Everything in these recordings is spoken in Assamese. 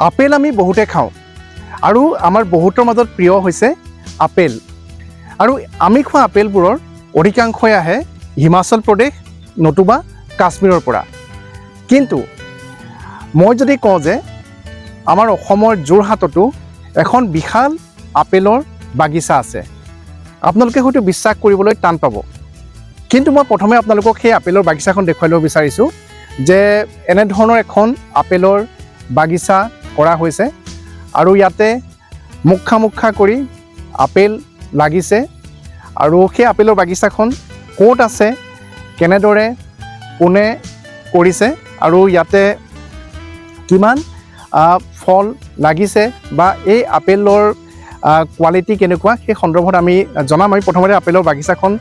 আপেল আমি বহুতে খাওঁ আৰু আমাৰ বহুতৰ মাজত প্ৰিয় হৈছে আপেল আৰু আমি খোৱা আপেলবোৰৰ অধিকাংশই আহে হিমাচল প্ৰদেশ নতুবা কাশ্মীৰৰ পৰা। কিন্তু মই যদি কওঁ যে আমাৰ অসমৰ যোৰহাটতো এখন বিশাল আপেলৰ বাগিচা আছে, আপোনালোকে হয়তো বিশ্বাস কৰিবলৈ টান পাব। কিন্তু মই প্ৰথমে আপোনালোকক সেই আপেলৰ বাগিচাখন দেখুৱাই ল'ব বিচাৰিছোঁ যে এনেধৰণৰ এখন আপেলৰ বাগিচা কৰা হৈছে আৰু ইয়াতে মুখা কৰি আপেল লাগিছে আৰু সেই আপেলৰ বাগিচাখন ক'ত আছে, কেনেদৰে কোনে কৰিছে আৰু ইয়াতে কিমান ফল লাগিছে বা এই আপেলৰ কোৱালিটি কেনেকুৱা সেই সন্দৰ্ভত আমি জনাম। আমি প্ৰথমতে আপেলৰ বাগিচাখন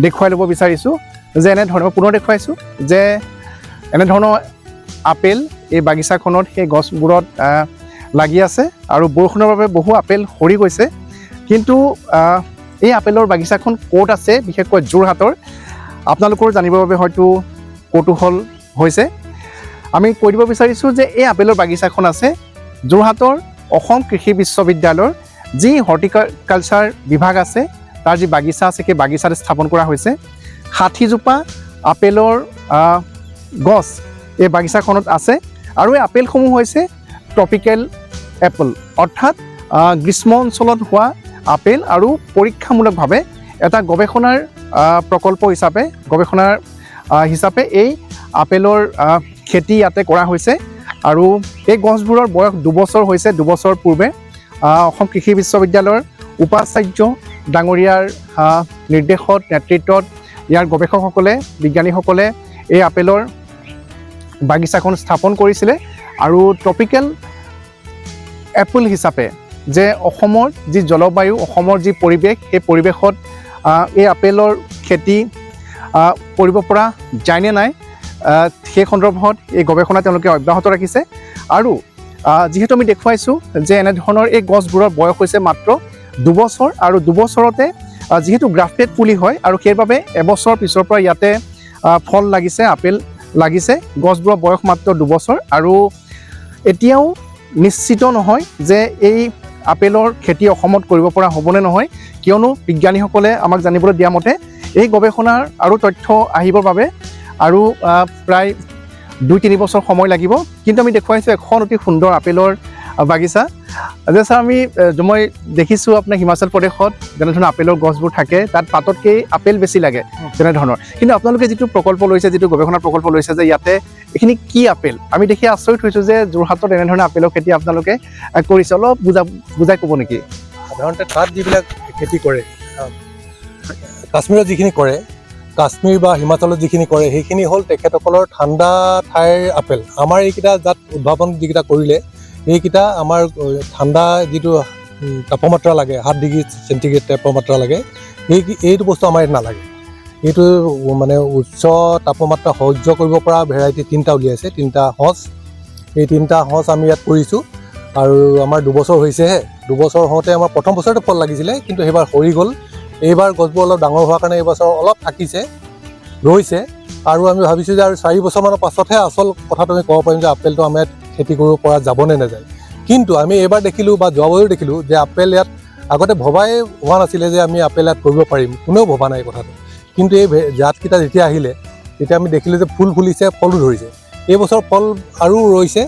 দেখুৱাই ল'ব বিচাৰিছোঁ যে এনেধৰণৰ পুনৰ দেখুৱাইছোঁ যে এনেধৰণৰ আপেল এই বাগিচাখনত সেই গছবোৰত লাগি আছে আৰু বৰষুণৰ বাবে বহু আপেল সৰি গৈছে। কিন্তু এই আপেলৰ বাগিচাখন ক'ত আছে, বিশেষকৈ যোৰহাটৰ, আপোনালোকৰ জানিবৰ বাবে হয়তো কৌতূহল হৈছে। আমি কৈ দিব বিচাৰিছোঁ যে এই আপেলৰ বাগিচাখন আছে যোৰহাটৰ অসম কৃষি বিশ্ববিদ্যালয়ৰ যি হৰ্টিকালচাৰ বিভাগ আছে তাৰ যি বাগিচা আছে সেই বাগিচাত স্থাপন কৰা হৈছে। 60জোপা আপেলৰ গছ এই বাগিচাখনত আছে আৰু এই আপেলসমূহ হৈছে ট্ৰপিকেল এপল, অৰ্থাৎ গ্ৰীষ্ম অঞ্চলত হোৱা আপেল আৰু পৰীক্ষামূলকভাৱে এটা গৱেষণাৰ প্ৰকল্প হিচাপে এই আপেলৰ খেতি ইয়াতে কৰা হৈছে আৰু এই গছবোৰৰ বয়স 2 বছৰ হৈছে। 2 বছৰ পূৰ্বে অসম কৃষি বিশ্ববিদ্যালয়ৰ উপাচাৰ্য ডাঙৰীয়াৰ নিৰ্দেশত নেতৃত্বত ইয়াৰ গৱেষকসকলে বিজ্ঞানীসকলে এই আপেলৰ বাগিচাখন স্থাপন কৰিছিলে আৰু ট্ৰপিকেল এপল হিচাপে যে অসমৰ যি জলবায়ু, অসমৰ যি পৰিৱেশ, সেই পৰিৱেশত এই আপেলৰ খেতি কৰিব পৰা যায়নে নাই সেই সন্দৰ্ভত এই গৱেষণা তেওঁলোকে অব্যাহত ৰাখিছে। আৰু যিহেতু আমি দেখুৱাইছোঁ যে এনেধৰণৰ এই গছবোৰৰ বয়স হৈছে মাত্ৰ 2 বছৰ আৰু 2 বছৰতে যিহেতু গ্ৰাফটেড পুলি হয় আৰু সেইবাবে এবছৰ পিছৰ পৰা ইয়াতে ফল লাগিছে, আপেল লাগিছে। গছবোৰৰ বয়স মাত্ৰ 2 বছৰ আৰু এতিয়াও নিশ্চিত নহয় যে এই আপেলৰ খেতি অসমত কৰিব পৰা হ'বনে নহয়, কিয়নো বিজ্ঞানীসকলে আমাক জানিবলৈ দিয়া মতে এই গৱেষণাৰ আৰু তথ্য আহিবৰ বাবে আৰু প্ৰায় 2-3 বছৰ সময় লাগিব। কিন্তু আমি দেখুৱাইছোঁ এখন অতি সুন্দৰ আপেলৰ বাগিচা। যে ছাৰ মই দেখিছোঁ আপোনাৰ হিমাচল প্ৰদেশত যেনেধৰণৰ আপেলৰ গছবোৰ থাকে তাত পাততকৈ আপেল বেছি লাগে তেনেধৰণৰ, কিন্তু আপোনালোকে যিটো প্ৰকল্প লৈছে, যিটো গৱেষণা প্ৰকল্প লৈছে যে ইয়াতে এইখিনি কি আপেল, আমি দেখি আচৰিত হৈছোঁ যে যোৰহাটত এনেধৰণৰ আপেলৰ খেতি আপোনালোকে কৰিছে। অলপ বুজাই ক'ব নেকি? সাধাৰণতে তাত যিবিলাক খেতি কৰে, কাশ্মীৰত যিখিনি কৰে, কাশ্মীৰ বা হিমাচলত যিখিনি কৰে সেইখিনি হ'ল তেখেতসকলৰ ঠাণ্ডা ঠাইৰ আপেল। আমাৰ এইকেইটা জাত উদ্ভাৱন যিকেইটা কৰিলে এইকেইটা আমাৰ ঠাণ্ডা যিটো তাপমাত্ৰা লাগে 7 ডিগ্ৰী চেণ্টিগ্ৰেড তাপমাত্ৰা লাগে, এইটো বস্তু আমাৰ ইয়াত নালাগে। এইটো মানে উচ্চ তাপমাত্ৰা সহ্য কৰিব পৰা ভেৰাইটি 3টা উলিয়াইছে, 3টা সঁচ। এই 3টা সঁচ আমি ইয়াত কৰিছোঁ আৰু আমাৰ 2 বছৰ হৈছেহে। 2 বছৰ হওঁতে আমাৰ প্ৰথম বছৰতে ফল লাগিছিলে, কিন্তু সেইবাৰ সৰি গ'ল। এইবাৰ গছবোৰ অলপ ডাঙৰ হোৱাৰ কাৰণে এইবছৰ অলপ থাকিছে, ৰৈছে আৰু আমি ভাবিছোঁ যে আৰু 4 বছৰমানৰ পাছতহে আচল কথাটো আমি ক'ব পাৰিম যে আপেলটো আমাৰ ইয়াত খেতি কৰিব পৰা যাবনে নাযায়। কিন্তু আমি এইবাৰ দেখিলোঁ বা যোৱা বছৰো দেখিলোঁ যে আপেল ইয়াত আগতে ভবাই হোৱা নাছিলে যে আমি আপেল ইয়াত কৰিব পাৰিম, কোনেও ভবা নাই কথাটো। কিন্তু এই জাতকেইটা যেতিয়া আহিলে তেতিয়া আমি দেখিলোঁ যে ফুল ফুলিছে, ফলো ধৰিছে। এইবছৰ ফল আৰু ৰৈছে।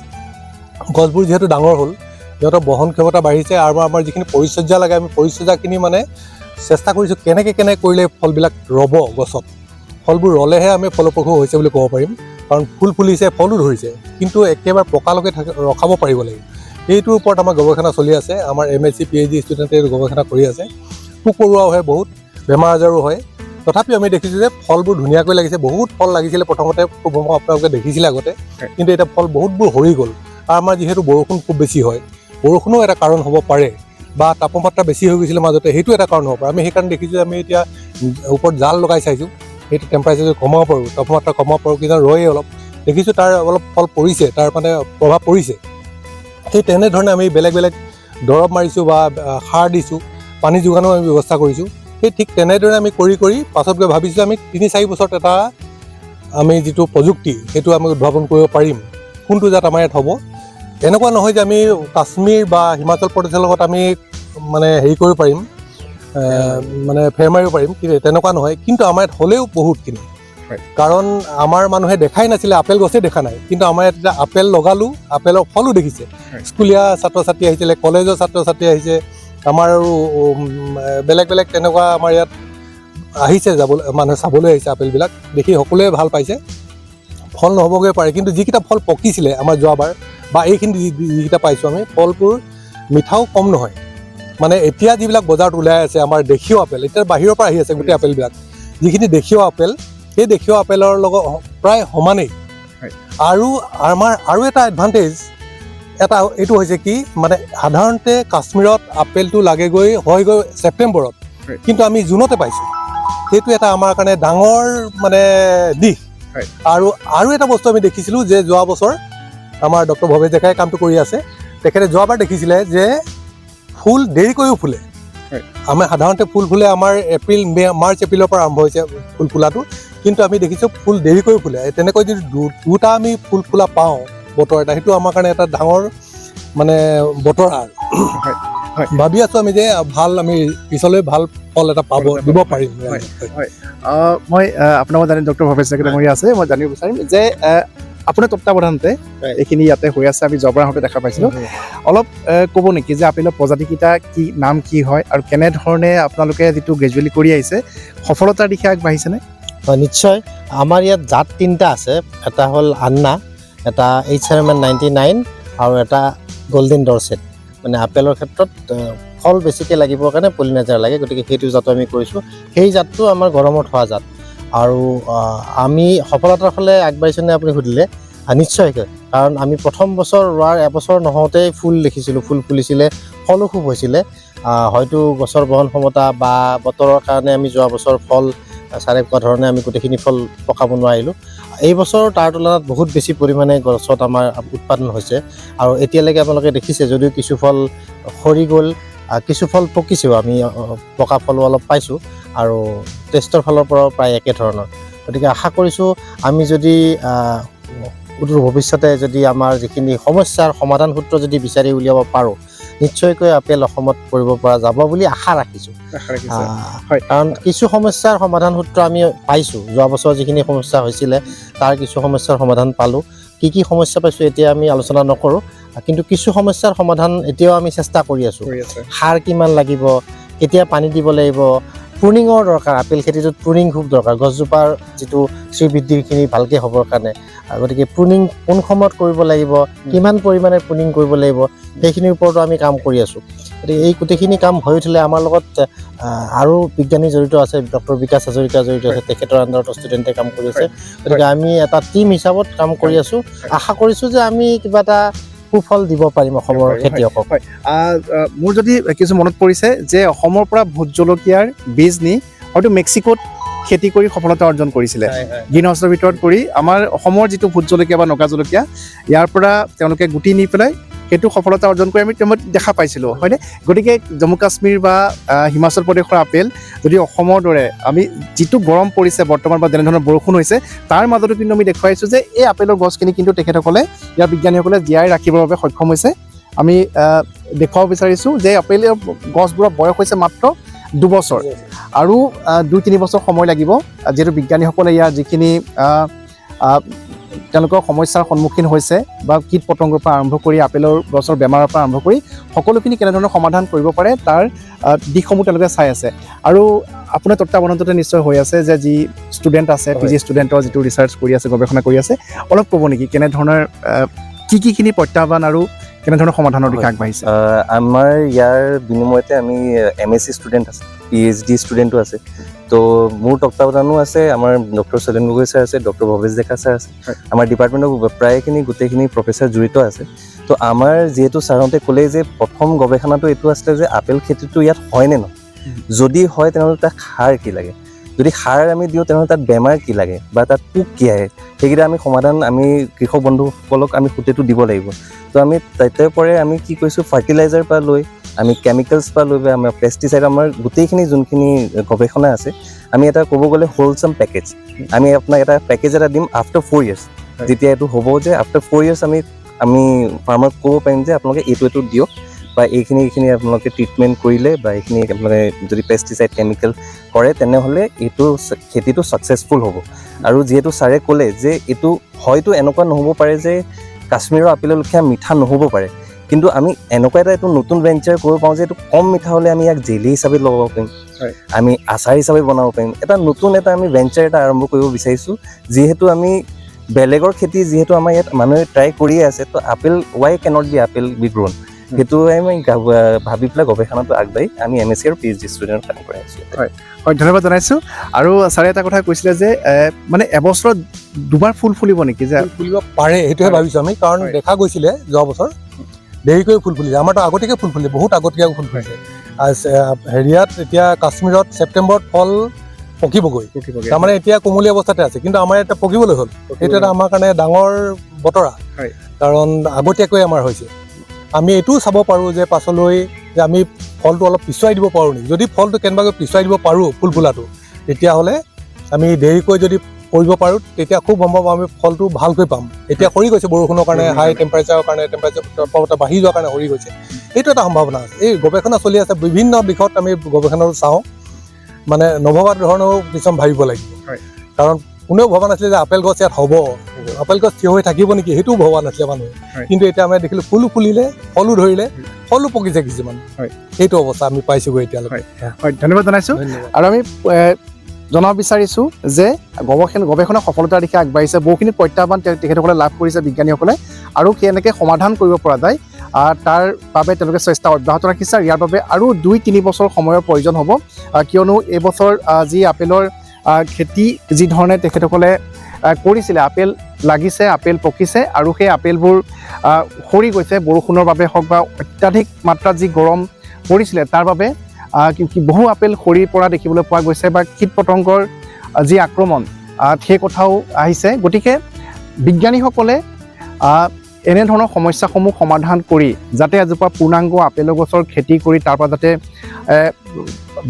গছবোৰ যিহেতু ডাঙৰ হ'ল, সিহঁতৰ বহন ক্ষমতা বাঢ়িছে আৰু আমাৰ যিখিনি পৰিচৰ্যা লাগে আমি পৰিচৰ্যাখিনি মানে চেষ্টা কৰিছোঁ কেনেকৈ কৰিলে ফলবিলাক ৰ'ব গছত। ফলবোৰ ৰ'লেহে আমি ফলপ্ৰসূ হৈছে বুলি ক'ব পাৰিম, কাৰণ ফুল ফুলিছে, ফলো ধৰিছে, কিন্তু একেবাৰে পকালৈকে ৰখাব পাৰিব লাগিব। এইটোৰ ওপৰত আমাৰ গৱেষণা চলি আছে। আমাৰ MSc PhD ষ্টুডেণ্টে গৱেষণা কৰি আছে। পোক পৰুৱাও হয়, বহুত বেমাৰ আজাৰো হয়, তথাপিও আমি দেখিছোঁ যে ফলবোৰ ধুনীয়াকৈ লাগিছে। বহুত ফল লাগিছিলে প্ৰথমতে, আপোনালোকে দেখিছিলে আগতে, কিন্তু এতিয়া ফল বহুতবোৰ সৰি গ'ল। আৰু আমাৰ যিহেতু বৰষুণ খুব বেছি হয়, বৰষুণো এটা কাৰণ হ'ব পাৰে বা তাপমাত্ৰা বেছি হৈ গৈছিলে মাজতে, সেইটো এটা কাৰণ হ'ব পাৰে। আমি সেইকাৰণে দেখিছোঁ আমি এতিয়া ওপৰত জাল লগাই চাইছোঁ, সেইটো টেম্পাৰেচাৰ কমাব পাৰোঁ, তাপমাত্ৰা কমাব পাৰোঁ, কিন্তু ৰয়ে অলপ দেখিছোঁ তাৰ অলপ ফল পৰিছে, তাৰ মানে প্ৰভাৱ পৰিছে। সেই তেনেধৰণে আমি বেলেগ দৰৱ মাৰিছোঁ বা সাৰ দিছোঁ, পানী যোগানো আমি ব্যৱস্থা কৰিছোঁ। সেই ঠিক তেনেদৰে আমি কৰি পাছত গৈ ভাবিছোঁ আমি 3-4 বছৰত এটা আমি যিটো প্ৰযুক্তি সেইটো আমি উদ্ভাৱন কৰিব পাৰিম, কোনটো জাত আমাৰ ইয়াত হ'ব। এনেকুৱা নহয় যে আমি কাশ্মীৰ বা হিমাচল প্ৰদেশৰ লগত আমি মানে হেৰি কৰিব পাৰিম, মানে ফেৰ মাৰিব পাৰিম, তেনেকুৱা নহয়। কিন্তু আমাৰ ইয়াত হ'লেও বহুতখিনি, কাৰণ আমাৰ মানুহে দেখাই নাছিলে, আপেল গছেই দেখা নাই, কিন্তু আমাৰ ইয়াত এতিয়া আপেল লগালোঁ, আপেলৰ ফলো দেখিছে। স্কুলীয়া ছাত্ৰ ছাত্ৰী আহিছিলে, কলেজৰ ছাত্ৰ ছাত্ৰী আহিছে, আমাৰ আৰু বেলেগ বেলেগ তেনেকুৱা আমাৰ ইয়াত আহিছে, যাবলৈ মানুহে চাবলৈ আহিছে। আপেলবিলাক দেখি সকলোৱে ভাল পাইছে। ফল নহ'বগৈ পাৰে, কিন্তু যিকেইটা ফল পকিছিলে আমাৰ যোৱাবাৰ বা এইখিনি যিকেইটা পাইছোঁ আমি, ফলবোৰ মিঠাও কম নহয়। মানে এতিয়া যিবিলাক বজাৰত ওলাই আছে আমাৰ দেশীয় আপেল, এতিয়া বাহিৰৰ পৰা আহি আছে গোটেই আপেলবিলাক, যিখিনি দেশীয় আপেল, সেই দেশীয় আপেলৰ লগত প্ৰায় সমানেই। আৰু আমাৰ আৰু এটা এডভান্টেজ এইটো হৈছে কি, মানে সাধাৰণতে কাশ্মীৰত আপেলটো লাগেগৈ হয়গৈ ছেপ্টেম্বৰত, কিন্তু আমি জুনতে পাইছোঁ। সেইটো এটা আমাৰ কাৰণে ডাঙৰ মানে দিশ। আৰু এটা বস্তু আমি দেখিছিলোঁ যে যোৱা বছৰ আমাৰ ডক্টৰ ভৱেশ ডেকাই কামটো কৰি আছে। তেখেতে যোৱাবাৰ দেখিছিলে যে ফুল দেৰিকৈও ফুলে। আমাৰ সাধাৰণতে ফুল ফুলে আমাৰ মাৰ্চ এপ্ৰিলৰ পৰা আৰম্ভ হৈছে ফুল ফুলাটো, কিন্তু আমি দেখিছোঁ ফুল দেৰিকৈ ফুলে। তেনেকৈ যদি দুটা আমি ফুল ফুলা পাওঁ বতৰ এটা, সেইটো আমাৰ কাৰণে এটা ডাঙৰ মানে বতৰ আৰু ভাবি আছোঁ আমি যে আমি পিছলৈ ভাল ফল এটা দিব পাৰিম। মই আপোনাক জানি ডক্টৰ ভৱেশ ডেকা ডাঙৰীয়া আছে, মই জানিব বিচাৰিম যে আপোনাৰ তত্বাৱধানতে এইখিনি ইয়াতে হৈ আছে, আমি যোৱাবাৰ আহোঁতে দেখা পাইছিলোঁ। অলপ ক'ব নেকি যে আপেলৰ প্ৰজাতিকেইটা কি, নাম কি হয়, আৰু কেনেধৰণে আপোনালোকে যিটো গ্ৰেজুৱেলি কৰি আহিছে সফলতাৰ দিশে আগবাঢ়িছেনে? হয়, নিশ্চয়। আমাৰ ইয়াত জাত 3টা আছে। এটা হ'ল আন্না, এটা HRM99 আৰু এটা গল্ডেন ডৰচেট। মানে আপেলৰ ক্ষেত্ৰত ফল বেছিকৈ লাগিবৰ কাৰণে পলিনাইজাৰ লাগে, গতিকে সেইটো জাতো আমি কৰিছোঁ। সেই জাতটো আমাৰ গৰমত হোৱা জাত। আৰু আমি সফলতাৰ ফালে আগবাঢ়িছেনে আপুনি সুধিলে, নিশ্চয়কৈ। কাৰণ আমি প্ৰথম বছৰ ৰোৱাৰ এবছৰ নহওঁতেই ফুল দেখিছিলোঁ, ফুল ফুলিছিলে, ফলো খুব হৈছিলে। হয়তো গছৰ বহন ক্ষমতা বা বতৰৰ কাৰণে আমি যোৱা বছৰ ফল চাৰে কোৱা ধৰণে আমি গোটেইখিনি ফল পকাব নোৱাৰিলোঁ। এই বছৰ তাৰ তুলনাত বহুত বেছি পৰিমাণে গছত আমাৰ উৎপাদন হৈছে। আৰু এতিয়ালৈকে আপোনালোকে দেখিছে, যদিও কিছু ফল সৰি গ'ল, কিছু ফল পকিছেও, আমি পকা ফলো অলপ পাইছোঁ, আৰু টেষ্টৰ ফালৰ পৰাও প্ৰায় একে ধৰণৰ। গতিকে আশা কৰিছোঁ আমি যদি অদূৰ ভৱিষ্যতে যদি আমাৰ যিখিনি সমস্যাৰ সমাধান সূত্ৰ যদি বিচাৰি উলিয়াব পাৰোঁ, নিশ্চয়কৈ আপেল অসমত কৰিব পৰা যাব বুলি আশা ৰাখিছোঁ। কাৰণ কিছু সমস্যাৰ সমাধান সূত্ৰ আমি পাইছোঁ। যোৱা বছৰ যিখিনি সমস্যা হৈছিলে তাৰ কিছু সমস্যাৰ সমাধান পালোঁ। কি সমস্যা পাইছোঁ এতিয়া আমি আলোচনা নকৰোঁ, কিন্তু কিছু সমস্যাৰ সমাধান এতিয়াও আমি চেষ্টা কৰি আছোঁ। সাৰ কিমান লাগিব, কেতিয়া পানী দিব লাগিব, প্ৰুনিঙৰ দৰকাৰ। আপেল খেতিটোত প্ৰুনিং খুব দৰকাৰ, গছজোপাৰ যিটো শ্ৰীবৃদ্ধিখিনি ভালকৈ হ'বৰ কাৰণে। গতিকে প্ৰুনিং কোন সময়ত কৰিব লাগিব, কিমান পৰিমাণে প্ৰুনিং কৰিব লাগিব, সেইখিনিৰ ওপৰতো আমি কাম কৰি আছোঁ। গতিকে এই গোটেইখিনি কাম হৈ উঠিলে আমাৰ লগত আৰু বিজ্ঞানী জড়িত আছে, ডক্টৰ বিকাশ হাজৰিকা জড়িত আছে, তেখেতৰ আণ্ডাৰত ষ্টুডেণ্টে কাম কৰি আছে। গতিকে আমি এটা টীম হিচাপত কাম কৰি আছোঁ। আশা কৰিছোঁ যে আমি কিবা এটা সুফল দিব পাৰিম অসমৰ খেতিয়কক। মোৰ যদি কিছু মনত পৰিছে যে অসমৰ পৰা ভোট জলকীয়াৰ বীজ নি হয়তো মেক্সিকোত খেতি কৰি সফলতা অৰ্জন কৰিছিলে, গ্ৰীণ হাউচৰ ভিতৰত কৰি। আমাৰ অসমৰ যিটো ভোট জলকীয়া বা নগা জলকীয়া, ইয়াৰ পৰা তেওঁলোকে গুটি নি পেলাই সেইটো সফলতা অৰ্জন কৰি আমি দেখা পাইছিলোঁ, হয়নে? গতিকে জম্মু কাশ্মীৰ বা হিমাচল প্ৰদেশৰ আপেল যদি অসমৰ দৰে আমি যিটো গৰম পৰিছে বৰ্তমান বা যেনেধৰণৰ বৰষুণ হৈছে, তাৰ মাজতো কিন্তু আমি দেখুৱাইছোঁ যে এই আপেলৰ গছখিনি কিন্তু তেখেতসকলে, ইয়াৰ বিজ্ঞানীসকলে জীয়াই ৰাখিবৰ বাবে সক্ষম হৈছে। আমি দেখুৱাব বিচাৰিছোঁ যে আপেলৰ গছবোৰৰ বয়স হৈছে মাত্ৰ 2 বছৰ, আৰু 2-3 বছৰ সময় লাগিব, যিহেতু বিজ্ঞানীসকলে ইয়াৰ যিখিনি তেওঁলোকৰ সমস্যাৰ সন্মুখীন হৈছে বা কীট পতংগৰ পৰা আৰম্ভ কৰি আপেলৰ গছৰ বেমাৰৰ পৰা আৰম্ভ কৰি সকলোখিনি কেনেধৰণৰ সমাধান কৰিব পাৰে তাৰ দিশসমূহ তেওঁলোকে চাই আছে। আৰু আপোনাৰ তত্বাৱধানতে নিশ্চয় হৈ আছে যে যি ষ্টুডেণ্ট আছে, PG ষ্টুডেণ্টৰ যিটো ৰিচাৰ্চ কৰি আছে, গৱেষণা কৰি আছে, অলপ ক'ব নেকি কেনেধৰণৰ কিখিনি প্ৰত্যাহ্বান আৰু কেনেধৰণৰ সমাধানৰ দিশে আগবাঢ়িছে? আমাৰ ইয়াৰ বিনিময়তে আমি MSc ষ্টুডেণ্ট আছে, PhD ষ্টুডেণ্টো আছে। তো মোৰ তত্বাৱধানো আছে, আমাৰ ডক্টৰ শৈলেন গগৈ ছাৰ আছে, ডক্টৰ ভৱেশ ডেকা ছাৰ আছে, আমাৰ ডিপাৰ্টমেণ্টৰ প্ৰায়খিনি গোটেইখিনি প্ৰফেচাৰ জড়িত আছে। তো আমাৰ যিহেতু ছাৰহঁতে ক'লে যে প্ৰথম গৱেষণাটো এইটো আছিলে যে আপেল খেতিটো ইয়াত হয়নে নহয়, যদি হয় তেনেহ'লে তাত সাৰ কি লাগে, যদি সাৰ আমি দিওঁ তেনেহ'লে তাত বেমাৰ কি লাগে বা তাত পোক কি আহে, সেইকেইটা আমি সমাধান আমি কৃষক বন্ধুসকলক আমি সুতেটো দিব লাগিব। তো আমি তাৰ পৰাই আমি কি কৰিছোঁ, ফাৰ্টিলাইজাৰ পৰা লৈ আমি কেমিকেলছ পৰা লৈ আমাৰ পেষ্টিচাইড, আমাৰ গোটেইখিনি যোনখিনি গৱেষণা আছে, আমি এটা ক'ব গ'লে হোলচাম পেকেজ, আমি আপোনাক এটা পেকেজ এটা দিম আফটাৰ 4 years। যেতিয়া এইটো হ'ব যে আফটাৰ 4 years আমি আমি ফাৰ্মাৰক ক'ব পাৰিম যে আপোনালোকে এইটো দিয়ক বা এইখিনি আপোনালোকে ট্ৰিটমেণ্ট কৰিলে বা এইখিনি আপোনালোকে যদি পেষ্টিচাইড কেমিকেল কৰে তেনেহ'লে এইটো খেতিটো ছাকচেছফুল হ'ব। আৰু যিহেতু ছাৰে ক'লে যে এইটো হয়তো এনেকুৱা নহ'ব পাৰে যে কাশ্মীৰৰ আপেলৰ লেখীয়া মিঠা নহ'ব পাৰে, কিন্তু আমি এনেকুৱা এইটো নতুন ভেঞ্চাৰ কৰিব পাৰোঁ যে এইটো কম মিঠা হ'লে আমি ইয়াক জেলি হিচাপে লগাব পাৰিম, আমি আচাৰ হিচাপে বনাব পাৰিম। নতুন আমি ভেঞ্চাৰ আৰম্ভ কৰিব বিচাৰিছোঁ। যিহেতু আমি বেলেগৰ খেতি যিহেতু আমাৰ ইয়াত মানুহে ট্ৰাই কৰিয়ে আছে, তো apple why can't be apple be grown, সেইটো আমি ভাবি পেলাই গৱেষণাটো আগবাঢ়ি আমি MSc আৰু PhD ষ্টুডেণ্টত কাম কৰি আছোঁ। হয়, ধন্যবাদ জনাইছোঁ। আৰু ছাৰে এটা কথা কৈছিলে যে মানে এবছৰত দুবাৰ ফুল ফুলিব নেকি, যে ফুলিব পাৰে সেইটোহে ভাবিছোঁ আমি, কাৰণ দেখা গৈছিলে যোৱা বছৰ দেৰিকৈ ফুল ফুলিছে, আমাৰতো আগতীয়াকৈ ফুল ফুলিছে, বহুত আগতীয়াকৈ ফুল ফুলিছে। হেৰিয়াত এতিয়া কাশ্মীৰত ছেপ্টেম্বৰত ফল পকিবগৈ, তাৰমানে এতিয়া কোমলীয়া অৱস্থাতে আছে, কিন্তু আমাৰ এতিয়া পকিবলৈ হ'ল। সেইটো এটা আমাৰ কাৰণে ডাঙৰ বতৰা, কাৰণ আগতীয়াকৈ আমাৰ হৈছে। আমি এইটোও চাব পাৰোঁ যে পাছলৈ যে আমি ফলটো অলপ পিছুৱাই দিব পাৰোঁ নেকি। যদি ফলটো কেনেবাকৈ পিছুৱাই দিব পাৰোঁ ফুল ফুলাটো, তেতিয়াহ'লে আমি দেৰিকৈ যদি কৰিব পাৰোঁ তেতিয়া খুব সম্ভৱ আমি ফলটো ভালকৈ পাম। এতিয়া সৰি গৈছে বৰষুণৰ কাৰণে, হাই টেম্পাৰেচাৰৰ কাৰণে, টেম্পাৰেচাৰ বাঢ়ি যোৱাৰ কাৰণে সৰি গৈছে, এইটো এটা সম্ভাৱনা আছে। এই গৱেষণা চলি আছে, বিভিন্ন দিশত আমি গৱেষণাটো চাওঁ, মানে নভবা ধৰণেও কিছুমান ভাবিব লাগিব। কাৰণ কোনেও ভবা নাছিলে যে আপেল গছ ইয়াত হ'ব, আপেল গছ থিয় হৈ থাকিব নেকি, সেইটোও ভবা নাছিলে মানুহে। কিন্তু এতিয়া আমি দেখিলোঁ ফুলো ফুলিলে, ফলো ধৰিলে, ফলো পকিছে কিছুমান। সেইটো অৱস্থা আমি পাইছোগৈ এতিয়ালৈকে। ধন্যবাদ জনাইছোঁ। আৰু আমি জনাব বিচাৰিছোঁ যে গৱেষণা সফলতাৰ দিশে আগবাঢ়িছে, বহুখিনি প্ৰত্যাহ্বান তেখেতসকলে লাভ কৰিছে বিজ্ঞানীসকলে, আৰু কেনেকৈ সমাধান কৰিব পৰা যায় তাৰ বাবে তেওঁলোকে চেষ্টা অব্যাহত ৰাখিছে। ইয়াৰ বাবে আৰু 2-3 বছৰ সময়ৰ প্ৰয়োজন হ'ব, কিয়নো এইবছৰ যি আপেলৰ খেতি যি ধৰণে তেখেতসকলে কৰিছিলে, আপেল লাগিছে, আপেল পকিছে, আৰু সেই আপেলবোৰ সৰি গৈছে বৰষুণৰ বাবে হওক বা অত্যাধিক মাত্ৰাত যি গৰম পৰিছিলে তাৰ বাবে বহু আপেল সৰি পৰা দেখিবলৈ পোৱা গৈছে, বা কীট পতংগৰ যি আক্ৰমণ সেই কথাও আহিছে। গতিকে বিজ্ঞানীসকলে এনেধৰণৰ সমস্যাসমূহ সমাধান কৰি যাতে এজোপা পূৰ্ণাংগ আপেলৰ গছৰ খেতি কৰি তাৰ পৰা যাতে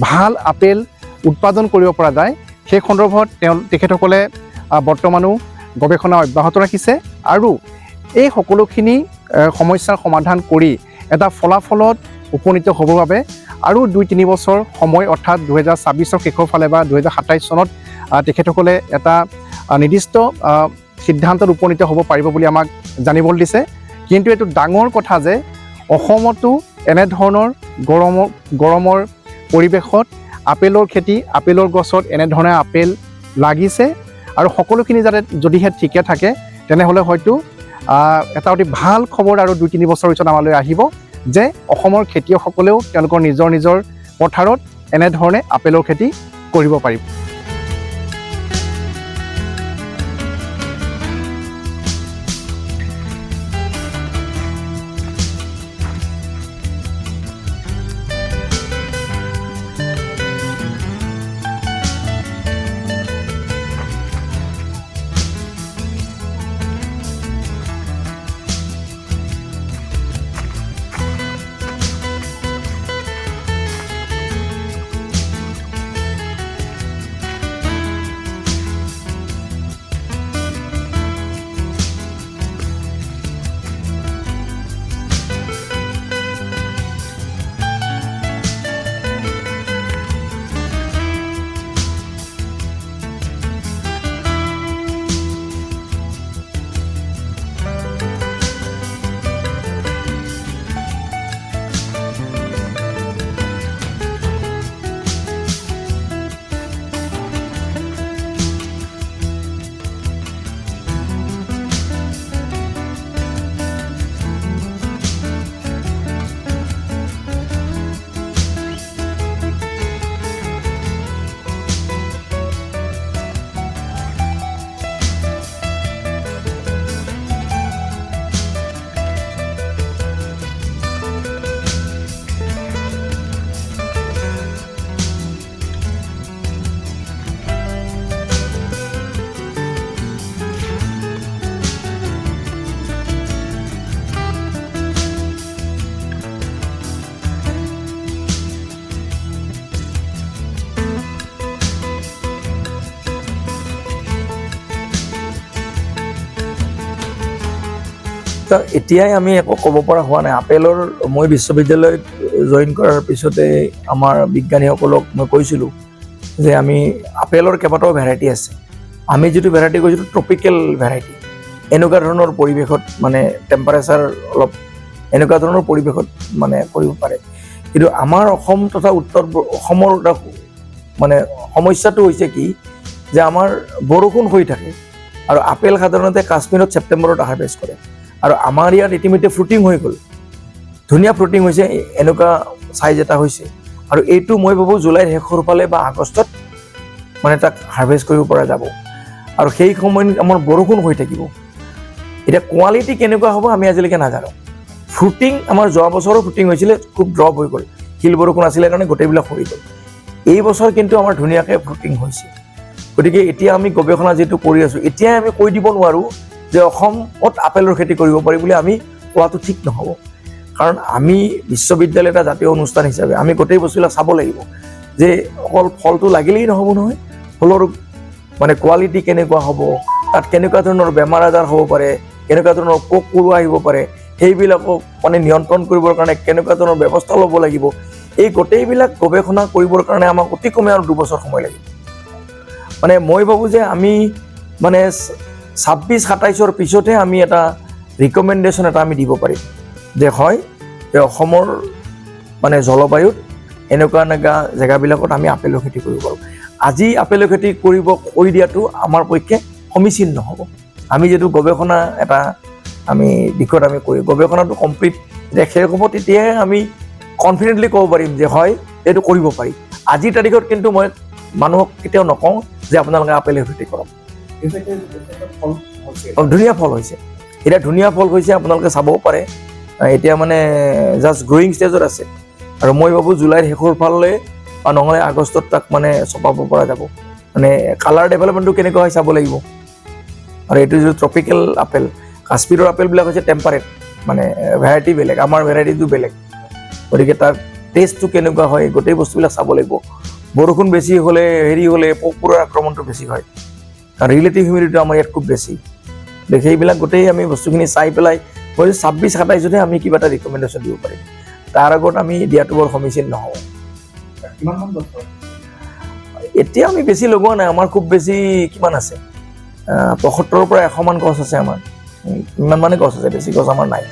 ভাল আপেল উৎপাদন কৰিব পৰা যায়, সেই সন্দৰ্ভত তেখেতসকলে বৰ্তমানো গৱেষণা অব্যাহত ৰাখিছে। আৰু এই সকলোখিনি সমস্যাৰ সমাধান কৰি এটা ফলাফলত উপনীত হ'বৰ বাবে আৰু 2-3 বছৰ সময়, অৰ্থাৎ 2026 শেষৰ ফালে বা 2027 চনত তেখেতসকলে এটা নিৰ্দিষ্ট সিদ্ধান্তত উপনীত হ'ব পাৰিব বুলি আমাক জানিবলৈ দিছে। কিন্তু এইটো ডাঙৰ কথা যে অসমতো এনেধৰণৰ গৰমৰ পৰিৱেশত আপেলৰ খেতি, আপেলৰ গছত এনেধৰণে আপেল লাগিছে, আৰু সকলোখিনি যাতে যদিহে ঠিকে থাকে তেনেহ'লে হয়তো এটা অতি ভাল খবৰ আৰু 2-3 বছৰ পিছত আমালৈ আহিব যে অসমৰ খেতিয়কসকলেও তেওঁলোকৰ নিজৰ পথাৰত এনেধৰণে আপেলৰ খেতি কৰিব পাৰিব। তো এতিয়াই আমি একো ক'ব পৰা হোৱা নাই। আপেলৰ মই বিশ্ববিদ্যালয়ত জইন কৰাৰ পিছতে আমাৰ বিজ্ঞানীসকলক মই কৈছিলোঁ যে আমি আপেলৰ কেইবাটাও ভেৰাইটি আছে। আমি যিটো ভেৰাইটি কৈছিলোঁ ট্ৰপিকেল ভেৰাইটি, এনেকুৱা ধৰণৰ পৰিৱেশত মানে টেম্পাৰেচাৰ অলপ এনেকুৱা ধৰণৰ পৰিৱেশত মানে কৰিব পাৰে। কিন্তু আমাৰ অসম তথা উত্তৰ অসমৰ এটা মানে সমস্যাটো হৈছে কি যে আমাৰ বৰষুণ হৈ থাকে আৰু আপেল সাধাৰণতে কাশ্মীৰত ছেপ্টেম্বৰত হাৰ্ভেষ্ট কৰে আৰু আমাৰ ইয়াত ইতিমধ্যে ফ্ৰুটিং হৈ গ'ল, ধুনীয়া ফ্ৰুটিং হৈছে, এনেকুৱা চাইজ এটা হৈছে আৰু এইটো মই ভাবোঁ জুলাইৰ শেষৰ ফালে বা আগষ্টত মানে তাক হাৰ্ভেষ্ট কৰিব পৰা যাব আৰু সেই সময়ত আমাৰ বৰষুণ হৈ থাকিব। এতিয়া কোৱালিটি কেনেকুৱা হ'ব আমি আজিলৈকে নাজানো। ফ্ৰুটিং আমাৰ যোৱা বছৰো ফ্ৰুটিং হৈছিলে, খুব ড্ৰপ হৈ গ'ল, শিল বৰষুণ আছিলে কাৰণে গোটেইবিলাক সৰি গ'ল। এই বছৰ কিন্তু আমাৰ ধুনীয়াকৈ ফ্ৰুটিং হৈছে। গতিকে এতিয়া আমি গৱেষণা যিটো কৰি আছোঁ, এতিয়াই আমি কৈ দিব নোৱাৰোঁ যে অসমত আপেলৰ খেতি কৰিব পাৰি বুলি আমি কোৱাটো ঠিক নহ'ব। কাৰণ আমি বিশ্ববিদ্যালয় এটা জাতীয় অনুষ্ঠান হিচাপে আমি গোটেই বস্তুবিলাক চাব লাগিব যে অকল ফলটো লাগিলেই নহ'ব নহয়, ফলৰ মানে কোৱালিটি কেনেকুৱা হ'ব, তাত কেনেকুৱা ধৰণৰ বেমাৰ আজাৰ হ'ব পাৰে, কেনেকুৱা ধৰণৰ পোক পৰুৱা আহিব পাৰে, সেইবিলাকক মানে নিয়ন্ত্ৰণ কৰিবৰ কাৰণে কেনেকুৱা ধৰণৰ ব্যৱস্থা ল'ব লাগিব, এই গোটেইবিলাক গৱেষণা কৰিবৰ কাৰণে আমাক অতি কমে আৰু 2 বছৰ সময় লাগিব। মানে মই ভাবোঁ যে আমি মানে 26-27ৰ পিছতহে আমি এটা ৰিকমেণ্ডেশ্যন এটা আমি দিব পাৰিম যে হয় যে অসমৰ মানে জলবায়ুত এনেকুৱা জেগাবিলাকত আমি আপেলৰ খেতি কৰিব পাৰোঁ। আজি আপেলৰ খেতি কৰি দিয়াটো আমাৰ পক্ষে সমীচীন নহ'ব। আমি যিটো গৱেষণা এটা আমি দিশত আমি কৰি গৱেষণাটো কমপ্লিট যেতিয়া শেষ হ'ব তেতিয়াহে আমি কনফিডেণ্টলি ক'ব পাৰিম যে হয় এইটো কৰিব পাৰি। আজিৰ তাৰিখত কিন্তু মই মানুহক কেতিয়াও নকওঁ যে আপোনালোকে আপেলৰ খেতি কৰক। ধুনীয়া ফল হৈছে, এতিয়া ধুনীয়া ফল হৈছে, আপোনালোকে চাবও পাৰে। এতিয়া মানে জাষ্ট গ্ৰয়িং ষ্টেজত আছে আৰু মই ভাবোঁ জুলাইৰ শেষৰ ফালে বা নহ'লে আগষ্টত তাক মানে চপাব পৰা যাব। মানে কালাৰ ডেভেলপমেণ্টটো কেনেকুৱা হয় চাব লাগিব। আৰু এইটো যিটো ট্ৰপিকেল আপেল, কাশ্মীৰৰ আপেলবিলাক হৈছে টেম্পাৰেট, মানে ভেৰাইটি বেলেগ, আমাৰ ভেৰাইটিটো বেলেগ। গতিকে তাৰ টেষ্টটো কেনেকুৱা হয় গোটেই বস্তুবিলাক চাব লাগিব। বৰষুণ বেছি হ'লে হ'লে পোক পৰুৱাৰ আক্ৰমণটো বেছি হয়, কাৰণ ৰিলেটিভ হিউমিডিটিটো আমাৰ ইয়াত খুব বেছি। সেইবিলাক গোটেই আমি বস্তুখিনি চাই পেলাই মই 26-27হে আমি কিবা এটা ৰিকমেণ্ডেশ্যন দিব পাৰিম। তাৰ আগত আমি দিয়াটো বৰ সমীচীন নহ'ব। এতিয়া আমি বেছি লগোৱা নাই, আমাৰ খুব বেছি কিমান আছে 75-100 মান গছ আছে আমাৰ, ইমান মানে গছ আছে, বেছি গছ আমাৰ নাই।